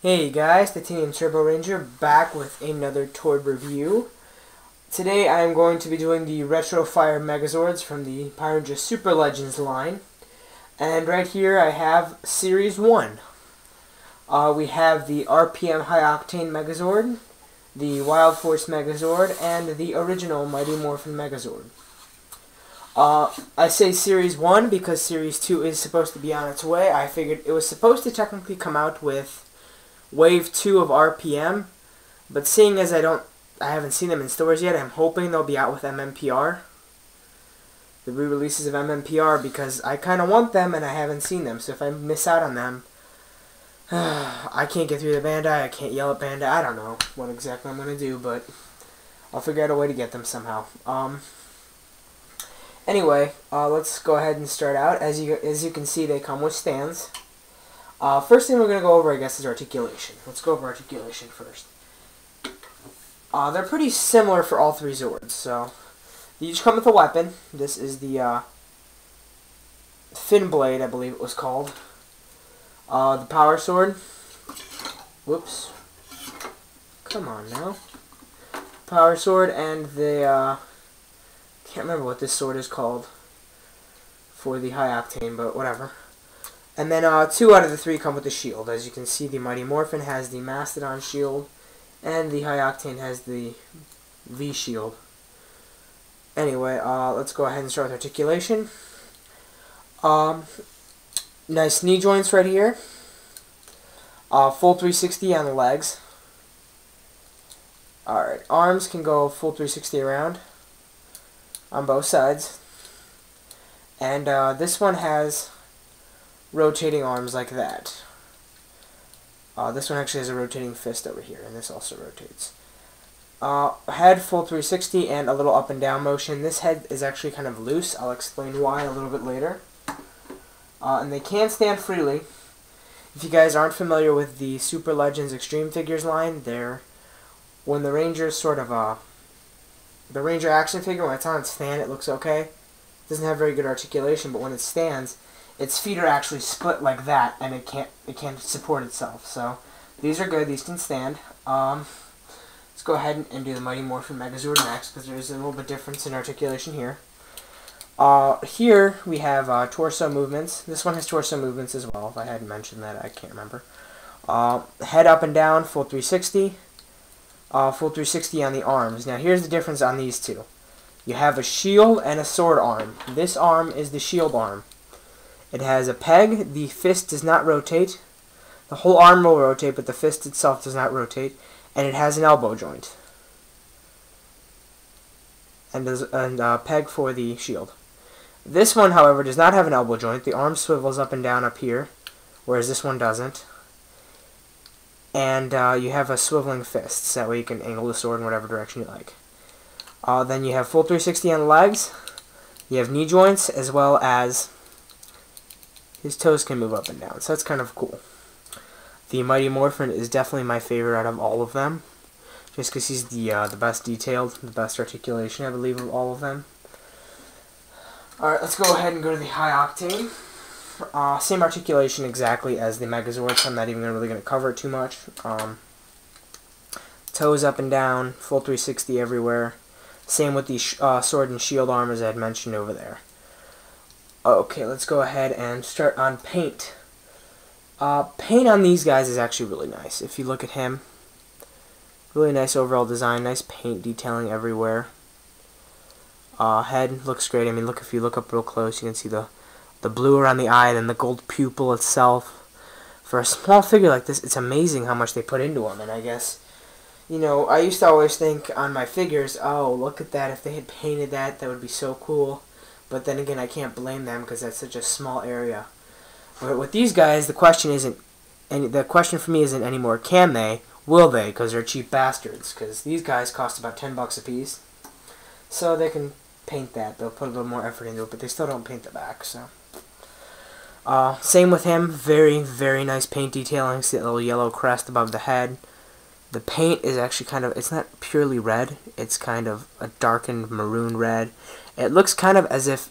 Hey guys, Titanium Turbo Ranger back with another Tord review. Today I am going to be doing the Retrofire Megazords from the Power Ranger Super Legends line. And right here I have Series 1. We have the RPM High Octane Megazord, the Wild Force Megazord, and the original Mighty Morphin Megazord. I say Series 1 because Series 2 is supposed to be on its way. I figured it was supposed to technically come out with Wave 2 of RPM, but seeing as I haven't seen them in stores yet, I'm hoping they'll be out with MMPR. The re-releases of MMPR, because I kind of want them and I haven't seen them, so if I miss out on them, I can't get through the Bandai, I can't yell at Bandai, I don't know what exactly I'm going to do, but I'll figure out a way to get them somehow. Anyway, let's go ahead and start out. As you can see, they come with stands. First thing we're going to go over, I guess, is articulation. Let's go over articulation first. They're pretty similar for all three Zords. So, they each come with a weapon. This is the Fin Blade, I believe it was called. The Power Sword. Whoops. Come on now. Power Sword and the, can't remember what this sword is called for the High Octane, but whatever. And then 2 out of the 3 come with the shield. As you can see, the Mighty Morphin has the Mastodon shield, and the High Octane has the V shield. Anyway, let's go ahead and start with articulation. Nice knee joints right here. Full 360 on the legs. Alright, arms can go full 360 around on both sides. And this one has rotating arms like that. This one actually has a rotating fist over here, and this also rotates. Head full 360 and a little up and down motion. This head is actually kind of loose. I'll explain why a little bit later. And they can stand freely. If you guys aren't familiar with the Super Legends Extreme Figures line, when the Ranger's sort of the Ranger action figure, when it's on its stand, it looks okay. It doesn't have very good articulation, but when it stands, its feet are actually split like that, and it can't support itself. So these are good. These can stand. Let's go ahead and do the Mighty Morphin Megazord next, because there's a little bit difference in articulation here. Here we have torso movements. This one has torso movements as well. If I hadn't mentioned that, I can't remember. Head up and down, full 360. Full 360 on the arms. Now here's the difference on these two. You have a shield and a sword arm. This arm is the shield arm. It has a peg. The fist does not rotate. The whole arm will rotate, but the fist itself does not rotate. And it has an elbow joint. And a peg for the shield. This one, however, does not have an elbow joint. The arm swivels up and down up here, whereas this one doesn't. And you have a swiveling fist, so that way you can angle the sword in whatever direction you like. Then you have full 360 on the legs. You have knee joints, as well as his toes can move up and down, so that's kind of cool. The Mighty Morphin is definitely my favorite out of all of them, just because he's the best detailed, the best articulation, I believe, of all of them. Alright, let's go ahead and go to the High Octane. Same articulation exactly as the Megazord, so I'm not even really going to cover it too much. Toes up and down, full 360 everywhere. Same with the sword and shield arm as I had mentioned over there. Okay, let's go ahead and start on paint. Paint on these guys is actually really nice. If you look at him, really nice overall design, nice paint detailing everywhere. Head looks great. I mean, if you look up real close, you can see the blue around the eye and the gold pupil itself. For a small figure like this, it's amazing how much they put into him. And I guess, you know, I used to always think on my figures, oh, look at that. If they had painted that, that would be so cool. But then again, I can't blame them because that's such a small area. But with these guys, the question for me isn't anymore, can they? Will they? Because they're cheap bastards. Because these guys cost about $10 a piece. So they can paint that. They'll put a little more effort into it, but they still don't paint the back. So same with him. Very, very nice paint detailing. See that little yellow crest above the head. The paint is actually kind of, it's not purely red. It's kind of a darkened maroon red. It looks kind of as if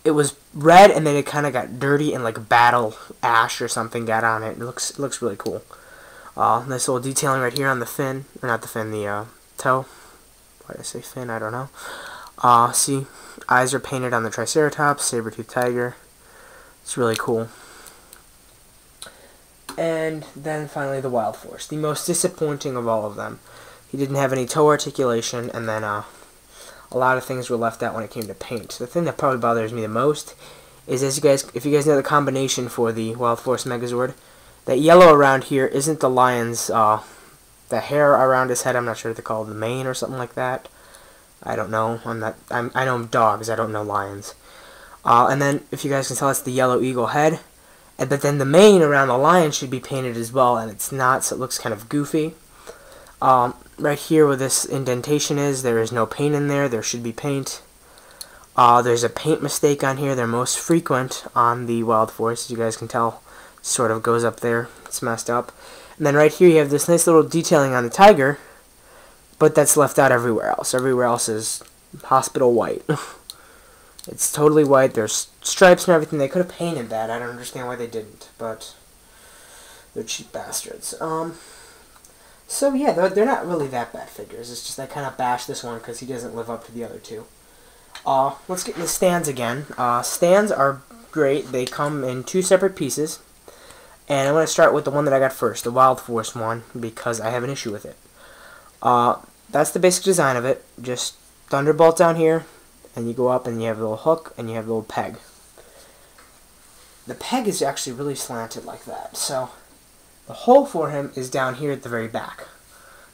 it was red, and then it kind of got dirty, and like battle ash or something got on it. It looks really cool. Nice little detailing right here on the fin, or not the fin, the toe. Why did I say fin? I don't know. See, eyes are painted on the Triceratops, saber-toothed tiger. It's really cool. And then finally the Wild Force, the most disappointing of all of them. He didn't have any toe articulation, and then a lot of things were left out when it came to paint. The thing that probably bothers me the most is, if you guys know the combination for the Wild Force Megazord, that yellow around here isn't the lion's, the hair around his head. I'm not sure what they call it, the mane or something like that. I don't know. I know dogs. I don't know lions. And then, if you guys can tell, it's the yellow eagle head. But then the mane around the lion should be painted as well, and it's not, so it looks kind of goofy. Right here where this indentation is, there is no paint in there. There should be paint. There's a paint mistake on here. They're most frequent on the Wild Force, as you guys can tell. It sort of goes up there. It's messed up. And then right here you have this nice little detailing on the tiger, but that's left out everywhere else. Everywhere else is hospital white. It's totally white. There's stripes and everything. They could have painted that. I don't understand why they didn't, but they're cheap bastards. So yeah, they're not really that bad figures. It's just I kind of bashed this one because he doesn't live up to the other two. Let's get into stands again. Stands are great. They come in 2 separate pieces. And I'm going to start with the one that I got first, the Wild Force one, because I have an issue with it. That's the basic design of it. Just thunderbolt down here, and you go up and you have a little hook and you have a little peg. The peg is actually really slanted like that. So the hole for him is down here at the very back.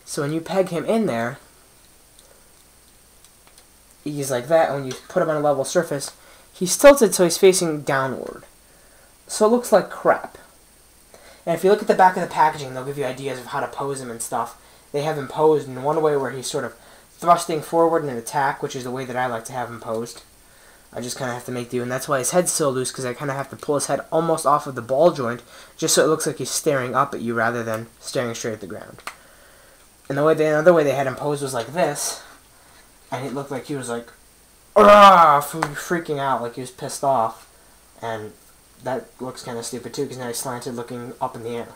So when you peg him in there, he's like that. And when you put him on a level surface, he's tilted so he's facing downward. So it looks like crap. And if you look at the back of the packaging, they'll give you ideas of how to pose him and stuff. They have him posed in one way where he's sort of thrusting forward in an attack, which is the way that I like to have him posed. I just kind of have to make do, and that's why his head's so loose, because I kind of have to pull his head almost off of the ball joint, just so it looks like he's staring up at you rather than staring straight at the ground. And another way they had him posed was like this, and it looked like he was like, freaking out, like he was pissed off, and that looks kind of stupid too, because now he's slanted looking up in the air.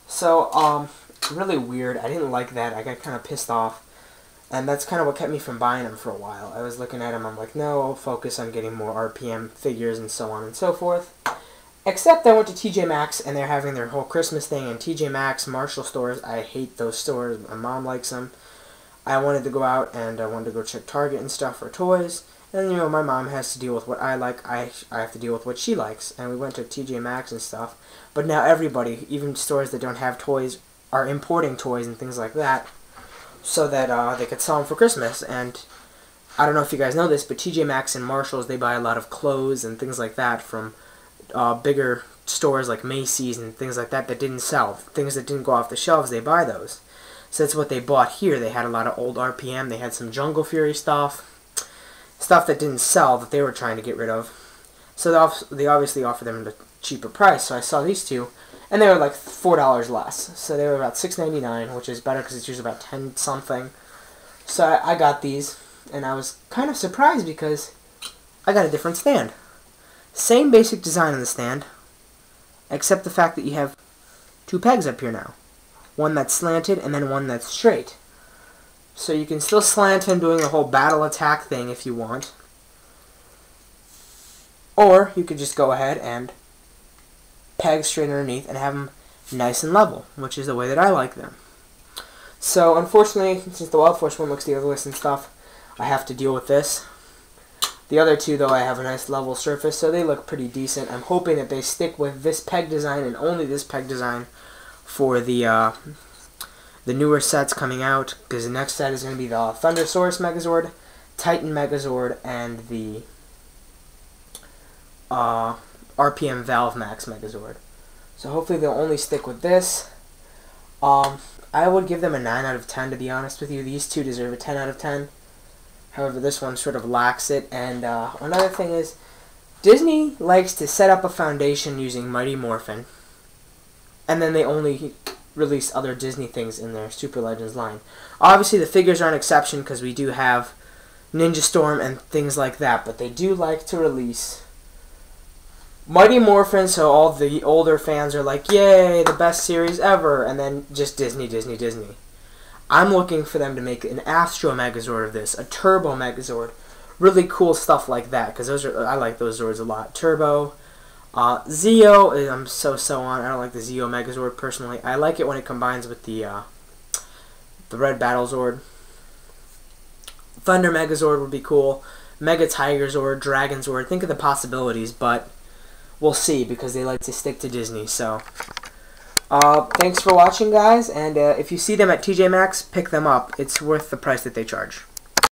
So, really weird. I didn't like that. I got kind of pissed off. And that's kind of what kept me from buying him for a while. I was looking at him, I'm like, no, I'll focus on getting more RPM figures and so on and so forth. Except I went to TJ Maxx, and they're having their whole Christmas thing, and TJ Maxx, Marshall stores, I hate those stores. My mom likes them. I wanted to go out, and I wanted to go check Target and stuff for toys. And, you know, my mom has to deal with what I like. I have to deal with what she likes. And we went to TJ Maxx and stuff. But now everybody, even stores that don't have toys, are importing toys and things like that, so that they could sell them for Christmas. And I don't know if you guys know this, but TJ Maxx and Marshalls, they buy a lot of clothes and things like that from bigger stores like Macy's and things like that that didn't sell. Things that didn't go off the shelves, they buy those. So that's what they bought here. They had a lot of old RPM. They had some Jungle Fury stuff that didn't sell that they were trying to get rid of. So they obviously offered them at a cheaper price. So I saw these two, and they were like $4 less. So they were about $6.99, which is better because it's usually about 10 something. So I got these, and I was kind of surprised because I got a different stand. Same basic design on the stand, except the fact that you have 2 pegs up here now. One that's slanted and then one that's straight. So you can still slant him doing the whole battle attack thing if you want. Or you could just go ahead and peg straight underneath and have them nice and level, which is the way that I like them. So unfortunately, since the Wild Force one looks the otherless and stuff, I have to deal with this. The other two, though, I have a nice level surface, so they look pretty decent. I'm hoping that they stick with this peg design and only this peg design for the newer sets coming out, because the next set is going to be the Thundersaurus Megazord, Titan Megazord, and the RPM Valve Max Megazord. So hopefully they'll only stick with this. I would give them a 9 out of 10, to be honest with you. These two deserve a 10 out of 10. However, this one sort of lacks it. And another thing is, Disney likes to set up a foundation using Mighty Morphin, and then they only release other Disney things in their Super Legends line. Obviously, the figures are an exception because we do have Ninja Storm and things like that, but they do like to release Mighty Morphin, so all the older fans are like, yay, the best series ever, and then just Disney, Disney, Disney. I'm looking for them to make an Astro Megazord of this, a Turbo Megazord, really cool stuff like that, because I like those Zords a lot. Turbo, Zeo, I'm so on. I don't like the Zeo Megazord personally. I like it when it combines with the Red Battlezord. Thunder Megazord would be cool. Mega Tiger Zord, Dragon Zord. Think of the possibilities, but we'll see because they like to stick to Disney. So, thanks for watching, guys. And if you see them at TJ Maxx, pick them up. It's worth the price that they charge.